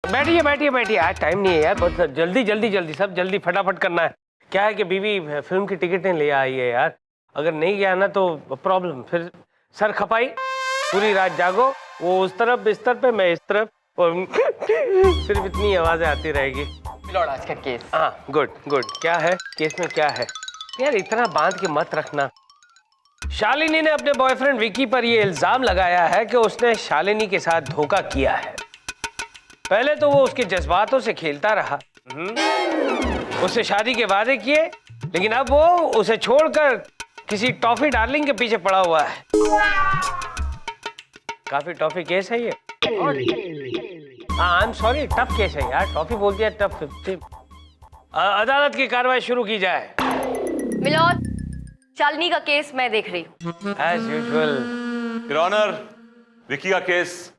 बैठिए बैठिए बैठिए, आज टाइम नहीं है यार, बहुत जल्दी जल्दी जल्दी सब जल्दी फटाफट करना है। क्या है कि बीवी फिल्म की टिकटें ले आई है यार, अगर नहीं गया ना तो प्रॉब्लम, फिर सर खपाई, पूरी रात जागो, वो उस तरफ बिस्तर पे, मैं इस तरफ, और सिर्फ इतनी आवाजें आती रहेगी। मिलॉर्ड आज का केस। हाँ गुड गुड, क्या है केस में, क्या है यार, इतना बांध के मत रखना। शालिनी ने अपने बॉयफ्रेंड विकी पर यह इल्जाम लगाया है कि उसने शालिनी के साथ धोखा किया है। पहले तो वो उसके जज्बातों से खेलता रहा, उससे शादी के वादे किए, लेकिन अब वो उसे छोड़कर किसी टॉफी डार्लिंग के पीछे पड़ा हुआ है। काफी टॉफी केस है ये। हाँ I am sorry, tough case है यार, टॉफी बोल दिया, टफ। अदालत की कार्रवाई शुरू की जाए। मिलॉर्ड, शालिनी का केस मैं देख रही हूँ। As usual. Your honour, Vicky का केस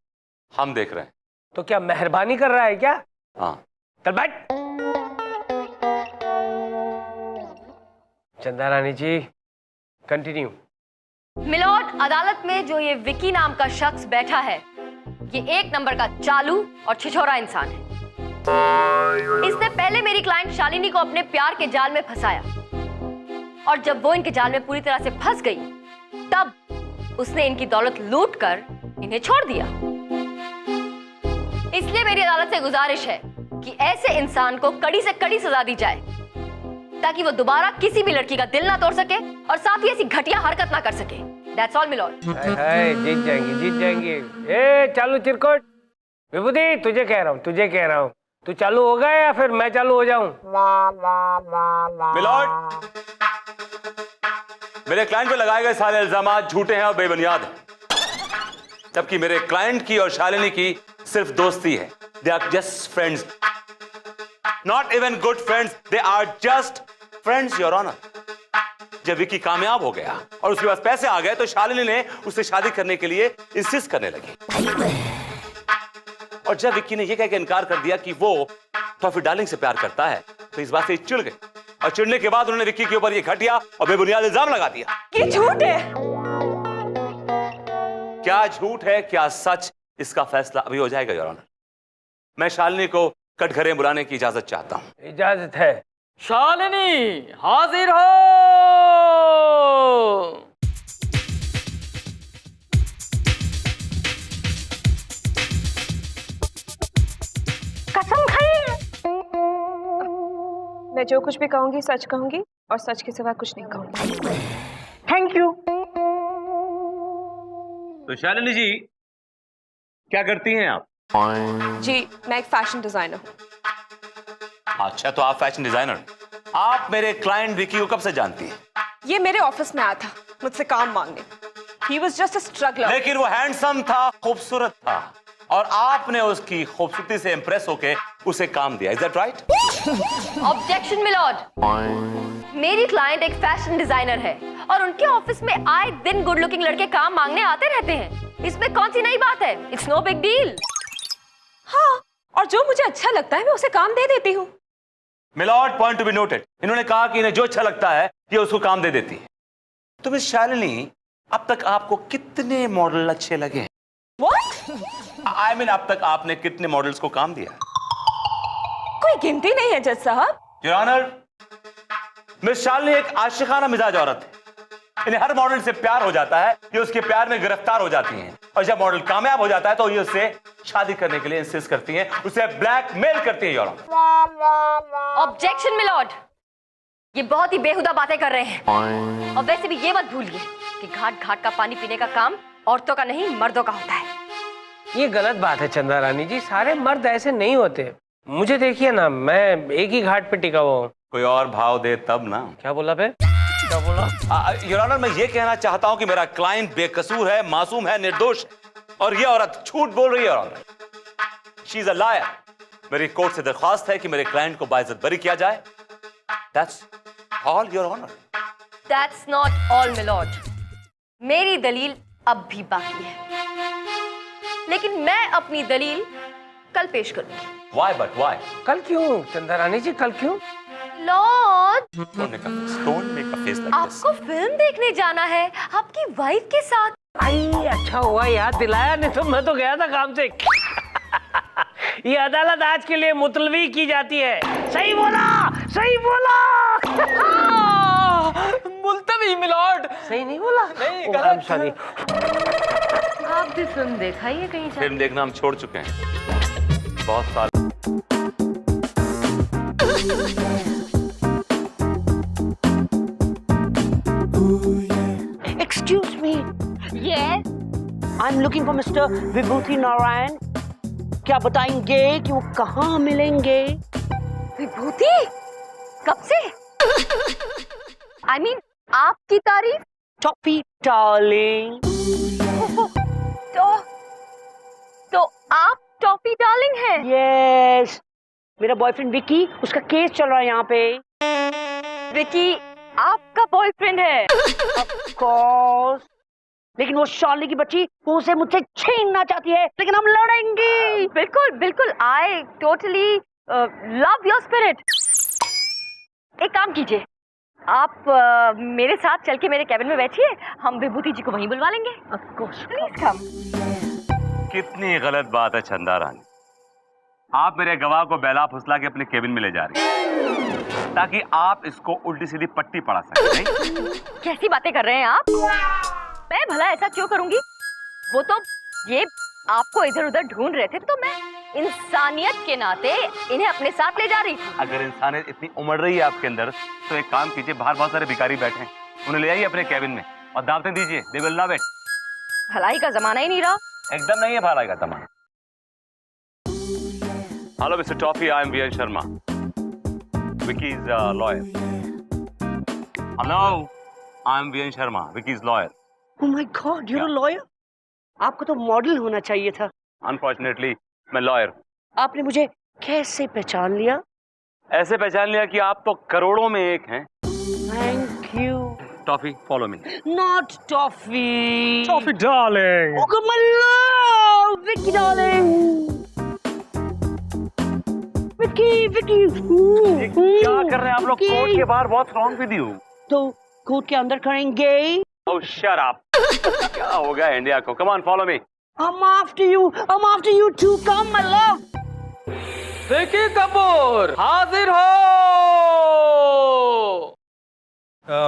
हम देख रहे हैं। तो क्या मेहरबानी कर रहा है क्या? हाँ। चल बैठ। चंदा रानी जी कंटिन्यू। मिलॉर्ड, अदालत में जो ये विकी नाम का शख्स बैठा है, ये एक नंबर का चालू और छिछोरा इंसान है। इसने पहले मेरी क्लाइंट शालिनी को अपने प्यार के जाल में फंसाया, और जब वो इनके जाल में पूरी तरह से फंस गई, तब उसने इनकी दौलत लूटकर इन्हें छोड़ दिया। इसलिए मेरी अदालत से गुजारिश है कि ऐसे इंसान को कड़ी से कड़ी सजा दी जाए, ताकि वो दोबारा किसी भी लड़की का दिल ना तोड़ सके और साथ ही ऐसी घटिया हरकत ना कर सके। That's all, milord. जीत जाएंगी जीत जाएंगी। ए चालू चिरकुट, विभूति तुझे कह रहा हूँ, तुझे कह रहा हूँ, तू चालू होगा या फिर मैं चालू हो जाऊं? मिलॉर्ड, मेरे क्लाइंट पे लगाए गए सारे इल्जामात झूठे हैं और बेबुनियाद हैं, जबकि मेरे क्लाइंट की और शालिनी की सिर्फ दोस्ती है। They are just friends, not even good friends, they are just friends your honour. जब विकी कामयाब हो गया और उसके पास पैसे आ गए तो शालिनी ने उससे शादी करने के लिए इंसिस्ट करने लगी, और जब विक्की ने यह कह के इनकार कर दिया कि वो टॉफी डार्लिंग से प्यार करता है, तो इस बात से चिढ़ गए, और चिढ़ने के बाद उन्होंने विक्की के ऊपर यह घटिया और बेबुनियाद इल्जाम लगा दिया। ये झूठ है। क्या झूठ है क्या सच, इसका फैसला अभी हो जाएगा योर ऑनर। मैं शालिनी को कटघरे बुलाने की इजाजत चाहता हूं। इजाजत है। शालिनी हाजिर हो। कसम खाई। मैं जो कुछ भी कहूंगी सच कहूंगी, और सच के सिवा कुछ नहीं कहूंगी। Thank you. तो शालिनी जी क्या करती हैं आप? जी मैं एक फैशन डिजाइनर हूँ। अच्छा, तो आप फैशन डिजाइनर। आप मेरे क्लाइंट विकी को कब से जानती हैं? ये मेरे ऑफिस में आया था मुझसे काम मांगने। He was just a struggler. लेकिन वो हैंडसम था, खूबसूरत था, और आपने उसकी खूबसूरती से इंप्रेस होके उसे काम दिया। Is that right? Objection milord, मेरी क्लाइंट एक फैशन डिजाइनर है और उनके ऑफिस में आए दिन गुड लुकिंग लड़के काम मांगने आते रहते हैं। इसमें कौन सी नई बात है? It's no big deal. हाँ, और जो मुझे अच्छा लगता है मैं उसे काम दे देती हूँ। Milord, point to be noted. इन्होंने कहा कि इन्हें जो अच्छा लगता है ये उसको काम दे देती है। तो मिस शालिनी, अब तक आपको कितने मॉडल अच्छे लगे? What? आई मीन, अब तक आपने कितने मॉडल्स को काम दिया? कोई गिनती नहीं है जज साहब। योर ऑनर, मिस शालिनी एक आशिकाना मिजाज औरत है। इन्हें हर मॉडल से प्यार हो जाता है, ये उसके प्यार में गिरफ्तार हो जाती हैं, और जब मॉडल कामयाब हो जाता है तो ये उससे शादी करने के लिए इंसिस्ट करती हैं, उसे ब्लैकमेल करती हैं। Your honour. ऑब्जेक्शन मिलॉर्ड, ये बहुत ही बेहुदा बातें कर रहे हैं, और वैसे भी ये मत भूलिए कि घाट घाट का पानी पीने का काम औरतों का नहीं मर्दों का होता है। ये गलत बात है चंदा रानी जी, सारे मर्द ऐसे नहीं होते। मुझे देखिए ना, मैं एक ही घाट पे टिका हुआ हूँ। कोई और भाव दे तब ना। क्या बोला बे? क्या बोला? योर ऑनर, मैं ये कहना चाहता हूं कि मेरा क्लाइंट बेकसूर है, मासूम है, निर्दोष है, और ये औरत झूठ बोल रही है। Your honour, she is a liar. मेरी कोर्ट से दरख्वास्त है कि मेरे क्लाइंट को बाइज्जत बरी किया जाए। That's all your honour. That's not all milord, मेरी दलील अब भी बाकी है, लेकिन मैं अपनी दलील कल पेश करूंगी। Why but why? कल क्यों चंदा रानी जी, कल क्यों? Lord, Don't make a face like this. आपको फिल्म देखने जाना है आपकी वाइफ के साथ। आई अच्छा हुआ याद दिलाया, नहीं तो मैं तो गया था काम से। ये अदालत आज के लिए मुतलवी की जाती है। सही बोला, सही बोला। मुल्तवी मिलॉर्ड। सही नहीं बोला? नहीं, Oh, गलत। I'm sorry। आप भी फिल्म देखा ही है कहीं से? फिल्म देखना हम छोड़ चुके हैं बहुत साल। Excuse me, Yes. I'm looking for Mr. विभूति नारायण। क्या बताएंगे कि वो कहाँ मिलेंगे? विभूति? कब से? I mean, आपकी तारीफ? Toffee darling. तो आप टॉफी डार्लिंग हैं? यस, मेरा बॉयफ्रेंड विकी, उसका केस चल रहा है यहाँ पे। विकी आपका बॉयफ्रेंड है? Of course, लेकिन वो शालिनी की बच्ची वो उसे मुझसे छीनना चाहती है, लेकिन हम लड़ेंगे। बिल्कुल बिल्कुल, I totally love your spirit. एक काम कीजिए, आप मेरे साथ चल के मेरे कैबिन में बैठिए, हम विभूति जी को वहीं बुलवा लेंगे। Of course, please come. कितनी गलत बात है चंदा रानी, आप मेरे गवाह को बेला फुसला के अपने केबिन में ले जा रही हैं ताकि आप इसको उल्टी सीधी पट्टी पड़ा सकें। नहीं? कैसी बातें कर रहे हैं आप? मैं भला ऐसा क्यों करूंगी? वो तो ये आपको इधर उधर ढूंढ रहे थे, तो मैं इंसानियत के नाते इन्हें अपने साथ ले जा रही थी। अगर इंसानियत इतनी उमड़ रही है आपके अंदर तो एक काम कीजिए, बाहर बहुत सारे भिखारी बैठे हैं, उन्हें ले आइए अपने केबिन में और दावतें दीजिए। They will love it. भलाई का जमाना ही नहीं रहा। एकदम नहीं है भलाई का जमाना। Hello mister Toffee, I am VN Sharma, Vicky's lawyer. Hello, I am VN Sharma, Vicky's lawyer. Oh my God, you're a lawyer? आपको तो मॉडल होना चाहिए था। अनफॉर्चुनेटली मैं लॉयर। आपने मुझे कैसे पहचान लिया? ऐसे पहचान लिया कि आप तो करोड़ों में एक हैं। Thank you. Toffee follow me. Not toffee. Toffee darling. Oh, come on, love, Vicky darling. Vicky. क्या कर रहे हैं आप लोग? Vicky. कोर्ट के बाहर बहुत रॉन्ग विधि हो। तो कोर्ट के अंदर करेंगे। Oh, shut up. क्या हो गया इंडिया को? Come on, follow me. I'm after you too. Come, my love. Vicky Kapoor हाजिर हो।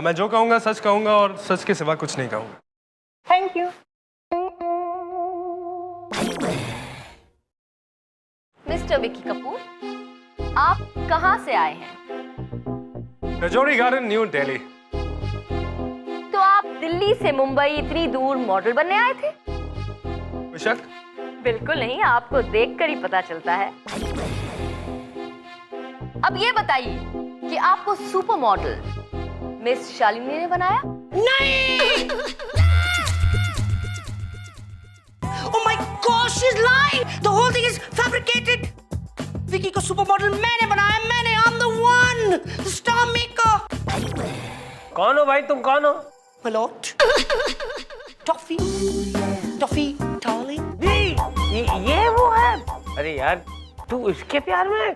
मैं जो कहूंगा सच कहूंगा और सच के सिवा कुछ नहीं कहूंगा। Thank you. Mister Vicky Kapoor, आप कहाँ से आए हैं? Rajouri garden, new Delhi. तो आप दिल्ली से मुंबई इतनी दूर मॉडल बनने आए थे? बेशक। बिल्कुल नहीं, आपको देखकर ही पता चलता है। अब ये बताइए कि आपको सुपर मॉडल मिस शालिनी ने बनाया? नहीं! Oh my gosh, she's lying! The whole thing is fabricated. Vicky को सुपर मॉडल मैंने बनाया, मैंने। I'm the one, the star maker. कौन हो भाई, तुम कौन हो? My lord. Toffee, darling. ये वो है? अरे यार, तू इसके प्यार में है?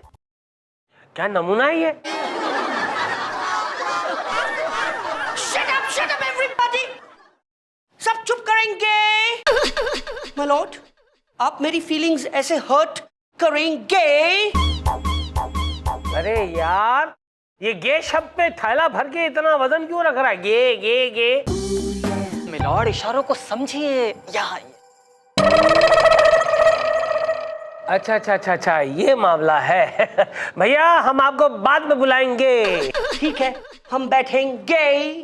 क्या नमूना है ये? Shut up, everybody. सब चुप करेंगे। My lord, आप मेरी फीलिंग्स ऐसे हर्ट करेंगे? अरे यार, ये गे शब्द पे थैला भर के इतना वजन क्यों रख रहा है? गे। मिलॉर्ड इशारों को समझिए। यहाँ अच्छा, ये मामला है। भैया, हम आपको बाद में बुलाएंगे। ठीक है, हम बैठेंगे।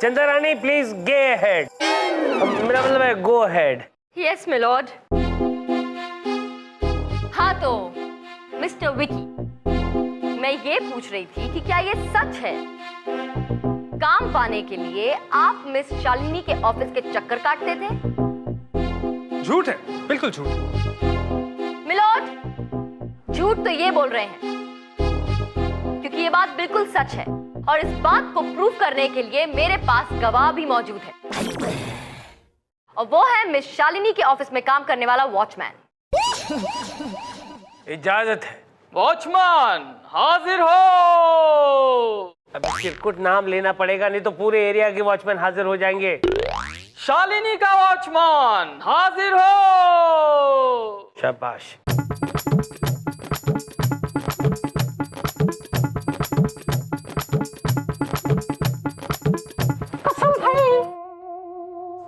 चंदा रानी, प्लीज गे अहेड। मेरा मतलब है गो अहेड। Yes milord. हाँ तो मिस्टर विकी, मैं ये पूछ रही थी कि क्या ये सच है? काम पाने के लिए आप मिस शालिनी के ऑफिस के चक्कर काटते थे? झूठ है, बिल्कुल झूठ। मिलॉर्ड, झूठ तो ये बोल रहे हैं क्योंकि ये बात बिल्कुल सच है और इस बात को प्रूव करने के लिए मेरे पास गवाह भी मौजूद है और वो है मिस शालिनी के ऑफिस में काम करने वाला वॉचमैन। इजाजत है। वॉचमैन हाजिर हो। अब चिरकुट नाम लेना पड़ेगा, नहीं तो पूरे एरिया के वॉचमैन हाजिर हो जाएंगे। शालिनी का वॉचमैन हाजिर हो। शाबाश।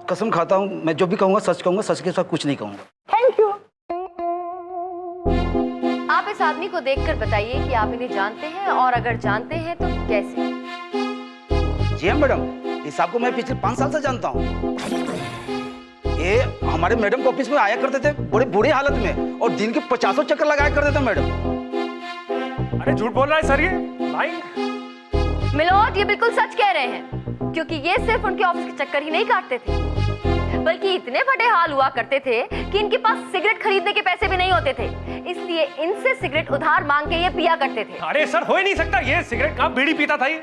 कसम खाता हूँ, मैं जो भी कहूँगा सच कहूँगा, सच के साथ कुछ नहीं कहूँगा। आप इस आदमी को देखकर बताइए कि आप इन्हें जानते हैं, और अगर जानते हैं तो कैसे। जी हाँ मैडम, इस आपको मैं पिछले 5 साल से जानता हूँ। ये हमारे मैडम के ऑफिस में आया करते थे बड़े बुरी हालत में, और दिन के 50 चक्कर लगाया करते थे मैडम। अरे झूठ बोल रहा है सर, ये लाइन। मिलोड, ये बिल्कुल सच कह रहे हैं, क्योंकि ये सिर्फ उनके ऑफिस के चक्कर ही नहीं काटते थे, बल्कि इतने फटे हाल हुआ करते थे कि इनके पास सिगरेट खरीदने के पैसे भी नहीं होते थे, इसलिए इनसे सिगरेट उधार मांग के ये पिया करते थे। अरे सर, हो ही नहीं सकता, ये सिगरेट कहाँ बीड़ी पीता था ये।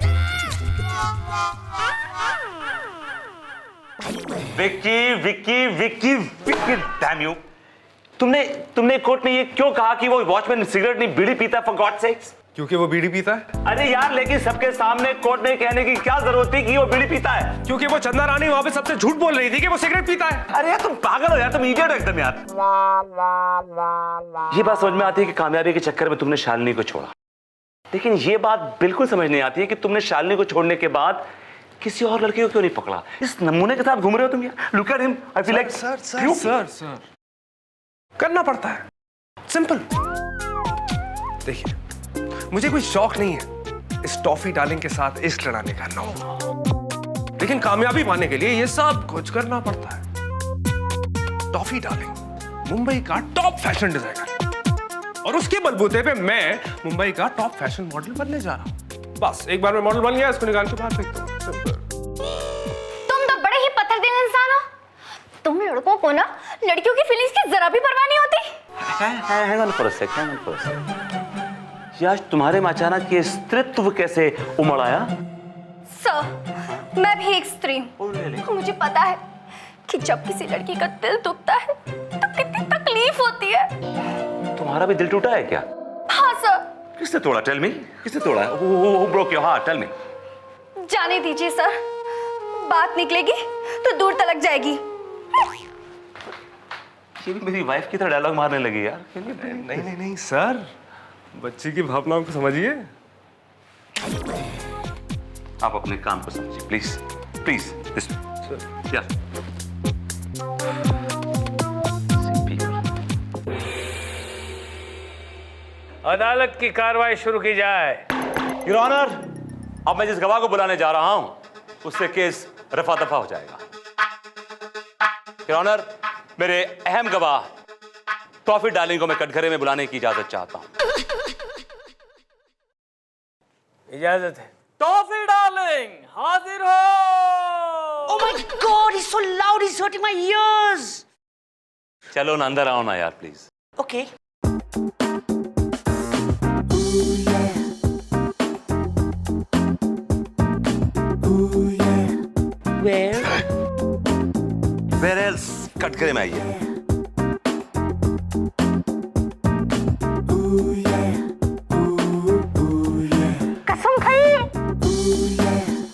विक्की विक्की विक्की विक्की डैम यू, तुमने कोर्ट में ये क्यों कहा कि वो वॉचमैन सिगरेट नहीं बीड़ी पीता, फॉर गॉड सेक्स? क्योंकि वो बीड़ी पीता है। अरे यार, लेकिन सबके सामने कोर्ट में कहने की क्या जरूरत थी कि वो बीड़ी पीता है? क्योंकि वो चंदा रानी वहां पे सबसे झूठ बोल रही थी कि वो सिगरेट पीता है। अरे यार, तुम पागल हो यार, तुम इडियट हो एकदम यार। ये बात समझ में आती है कि कामयाबी के चक्कर में तुमने शालिनी को छोड़ा, लेकिन ये बात बिल्कुल समझ नहीं आती है कि तुमने शालिनी को छोड़ने के बाद किसी और लड़की को क्यों नहीं पकड़ा? इस नमूने के साथ घूम रहे हो तुम यार। Look at him, I feel like sir करना पड़ता है, सिंपल। देखिए, मुझे कोई शौक नहीं है इस टॉफी डार्लिंग के साथ इश्क लड़ाने का, नो, लेकिन कामयाबी पाने के लिए ये सब कुछ करना पड़ता है। टॉफी डार्लिंग मुंबई का टॉप फैशन डिजाइनर, और उसके बलबूते पे मैं मुंबई का टॉप फैशन मॉडल बनने जा रहा हूं। बस एक बार मैं मॉडल बन गया, इसको निकाल के बाहर फेंक दो। तुम तो बड़े ही पत्थर दिल इंसान हो। तुम लड़कों को ना लड़कियों की फीलिंग्स की जरा भी परवाह नहीं होती। hang on for a sec. यार, तुम्हारे में अचानक ये स्त्रीत्व कैसे उमड़ आया? सर, मैं भी एक स्त्री हूँ। मुझे पता है कि जब किसी लड़की का दिल दुखता है तो कितनी तकलीफ होती है। तुम्हारा भी दिल टूटा है क्या? हाँ सर। किसने तोड़ा? टेल मी, किसने तोड़ा? Who broke your heart? Tell me. जाने दीजिए सर, बात निकलेगी तो दूर तलक जाएगी। ये भी मेरी वाइफ की तरह डायलॉग मारने लगी यार। नहीं सर, बच्ची की भावनाओं को समझिए। आप अपने काम को समझिए, प्लीज प्लीज। अदालत की कार्रवाई शुरू की जाए। योर ऑनर, अब मैं जिस गवाह को बुलाने जा रहा हूं उससे केस रफा दफा हो जाएगा। योर ऑनर, मेरे अहम गवाह टॉफी डार्लिंग को मैं कटघरे में बुलाने की इजाजत चाहता हूं। इजाजत है। टॉफी डार्लिंग हाजिर हो। Oh my God, he's so loud, he's hurting my ears. चलो ना, अंदर आओ ना यार, प्लीज। Okay. Where else? कटघरे में आइए। कसम खाई।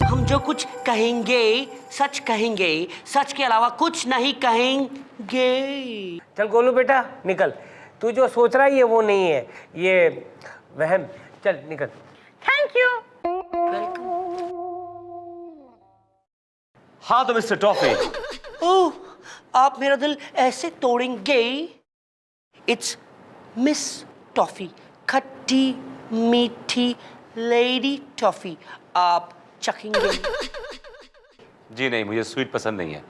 हम जो कुछ कहेंगे सच कहेंगे, सच के अलावा कुछ नहीं कहेंगे। चल गोलू बेटा निकल, तू जो सोच रहा है ये वो नहीं है, ये वहम। चल निकल। Thank you. हाँ तो मिस्टर टॉफी, ओह, आप मेरा दिल ऐसे तोड़ेंगे। इट्स मिस टॉफी, खट्टी मीठी लेडी टॉफी, आप चखेंगे? जी नहीं, मुझे स्वीट पसंद नहीं है।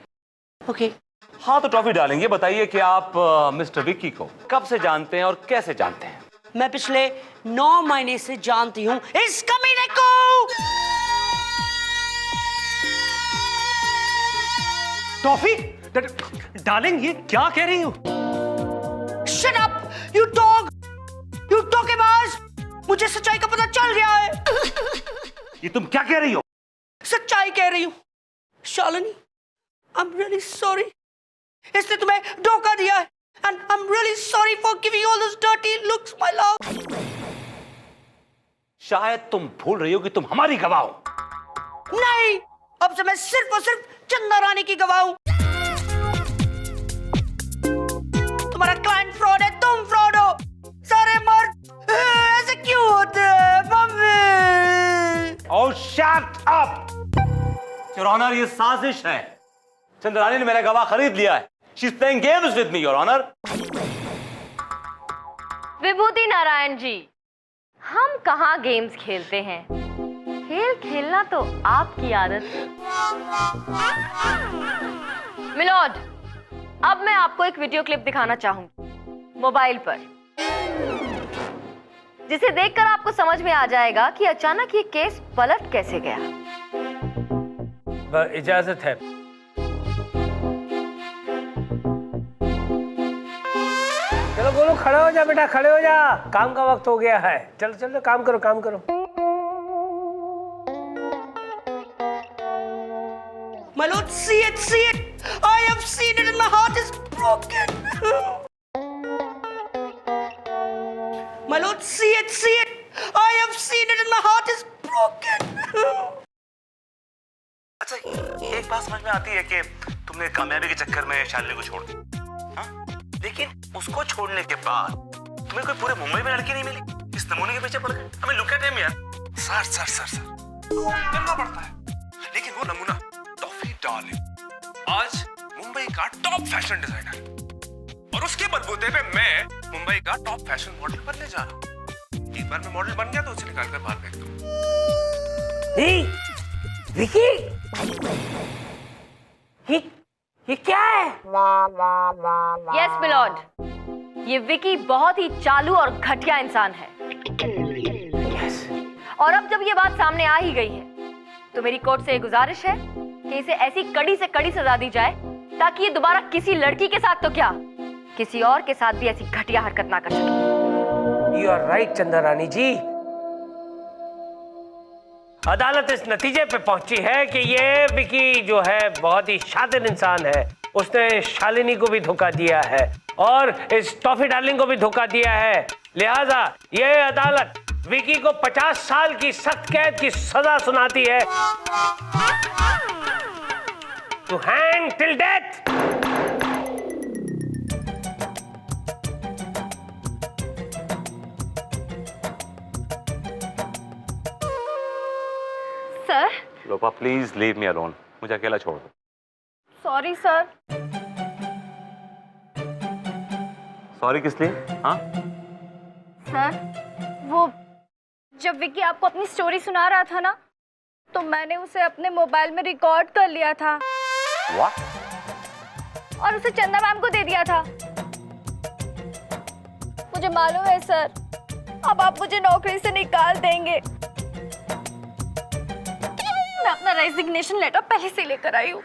ओके। हाँ तो टॉफी डालेंगे, बताइए कि आप मिस्टर विक्की को कब से जानते हैं और कैसे जानते हैं? मैं पिछले 9 महीने से जानती हूँ इस कमीने को। टॉफी डार्लिंग, ये क्या कह रही हो? Shut up, you dog, you धोखेबाज। मुझे सच्चाई का पता चल गया है। ये तुम क्या कह रही हो? सच्चाई कह रही हूँ। Shalini, I'm really sorry। इसने तुम्हें धोखा दिया है, and I'm really sorry for giving you all those dirty looks, my love। शायद तुम भूल रही हो कि तुम हमारी गवाह हो। नहीं, अब से मैं सिर्फ और सिर्फ चंदा रानी की गवाह हूँ। तुम्हारा क्लाइंट फ्रॉड है, तुम फ्रॉड हो। सारे मर्द ऐसे क्यों होते हैं mummy? Oh, shut up! Your Honor, ये साजिश है। चंद्रानी ने मेरा गवाह खरीद लिया है। She's playing games with me, Your Honor. विभूति नारायण जी, हम कहाँ गेम्स खेलते हैं, खेल खेलना तो आपकी आदत है। मिलोड, अब मैं आपको एक वीडियो क्लिप दिखाना चाहूंगी मोबाइल पर, जिसे देखकर आपको समझ में आ जाएगा कि अचानक ये केस पलट कैसे गया। इजाजत है। चलो बोलो, खड़े हो जा बेटा, खड़े हो जा, काम का वक्त हो गया है। चलो चलो, काम करो, काम करो। My lord, see it, see it. I have seen it and my heart is broken. My lord, see it, see it. I have seen it and my heart is broken. अच्छा, एक बात समझ में आती है कि तुमने कामयाबी के चक्कर में शालिनी को छोड़ दिया, हाँ? लेकिन उसको छोड़ने के बाद तुम्हें कोई पूरे मुंबई में लड़की नहीं मिली, इस नमूने के पीछे पड़ गए। हमें लुक एट हिम यार। सर करना पड़ता है, लेकिन वो नमूना टॉफी डार्लिंग आज मुंबई का टॉप फैशन डिजाइनर है, और उसके बलबूते पे मैं मुंबई का टॉप फैशन मॉडल बनने जा रहा हूँ। एक बार मैं मॉडल बन गया तो उसे निकाल कर बाहर फेंक दूँ। विकी, ये क्या है? यस मिलोड, ये विकी बहुत ही चालू और घटिया इंसान है। और अब जब ये बात सामने आ ही गई है, तो मेरी कोर्ट से ये गुजारिश है कि इसे ऐसी कड़ी से कड़ी सजा दी जाए ताकि ये दोबारा किसी लड़की के साथ तो क्या, किसी और के साथ भी ऐसी घटिया हरकत ना कर सके। यू आर राइट चंद्रानी जी। अदालत इस नतीजे पे पहुंची है कि ये विकी जो है बहुत ही शातिर इंसान है। उसने शालिनी को भी धोखा दिया है और इस टॉफी डार्लिंग को भी धोखा दिया है। लिहाजा ये अदालत विकी को 50 साल की सख्त कैद की सजा सुनाती है, to hang till death. Sir, Lopa, please leave me alone. मुझे अकेला छोड़ दो। Sorry sir. सॉरी किस लिए? हाँ, सर, वो जब विकी आपको अपनी स्टोरी सुना रहा था ना, तो मैंने उसे अपने मोबाइल में रिकॉर्ड कर लिया था। What? और उसे चंदा मैम को दे दिया था। मुझे मालूम है सर, अब आप मुझे नौकरी से निकाल देंगे। मैं अपना रेजिग्नेशन लेटर पहले से लेकर आई हूँ।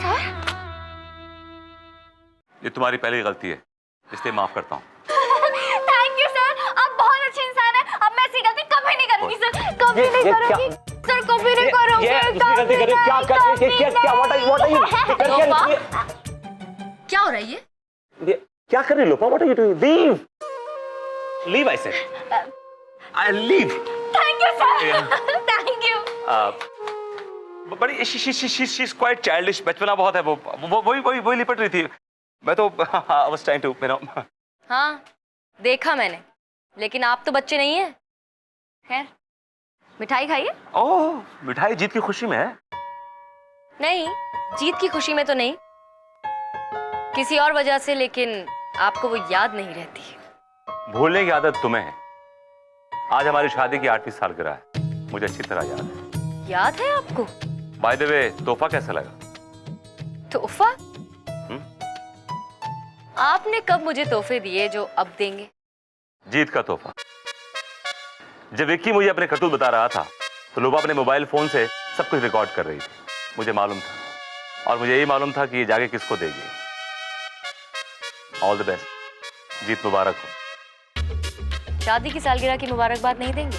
सर, ये तुम्हारी पहली गलती है, इसलिए माफ करता हूँ। थैंक यू सर, आप बहुत अच्छे इंसान हैं। अब मैं ऐसी गलती कभी नहीं करूंगी सर, कभी नहीं करूंगी सर, कभी नहीं करूंगी। क्या हो रहा है ये? क्या कर रही लोपा? What are you doing? Leave! Leave, I said. I'll leave. Thank you sir, thank you. बड़ी she's quite childish. बचपना बहुत है वो वही लिपट रही थी। मैं तो I was trying to, you know. हाँ, देखा मैंने, लेकिन आप तो बच्चे नहीं हैं। खैर, मिठाई खाइए। ओह, मिठाई जीत की खुशी में है? नहीं, जीत की खुशी में तो नहीं, किसी और वजह से, लेकिन आपको वो याद नहीं रहती। भूलने की आदत तुम्हें है। आज हमारी शादी की 8वीं सालगिरह है, मुझे अच्छी तरह याद है। याद है आपको? बाय द वे, तोहफा कैसा लगा? तोहफा? आपने कब मुझे तोहफे दिए जो अब देंगे? जीत का तोहफा। जब विक्की मुझे अपने करतूत बता रहा था तो लोबा अपने मोबाइल फोन से सब कुछ रिकॉर्ड कर रही थी। मुझे मालूम था, और मुझे यही मालूम था कि ये जाके किसको देगी। ऑल द बेस्ट, जीत मुबारक हो। शादी की सालगिरह की मुबारकबाद नहीं देंगे?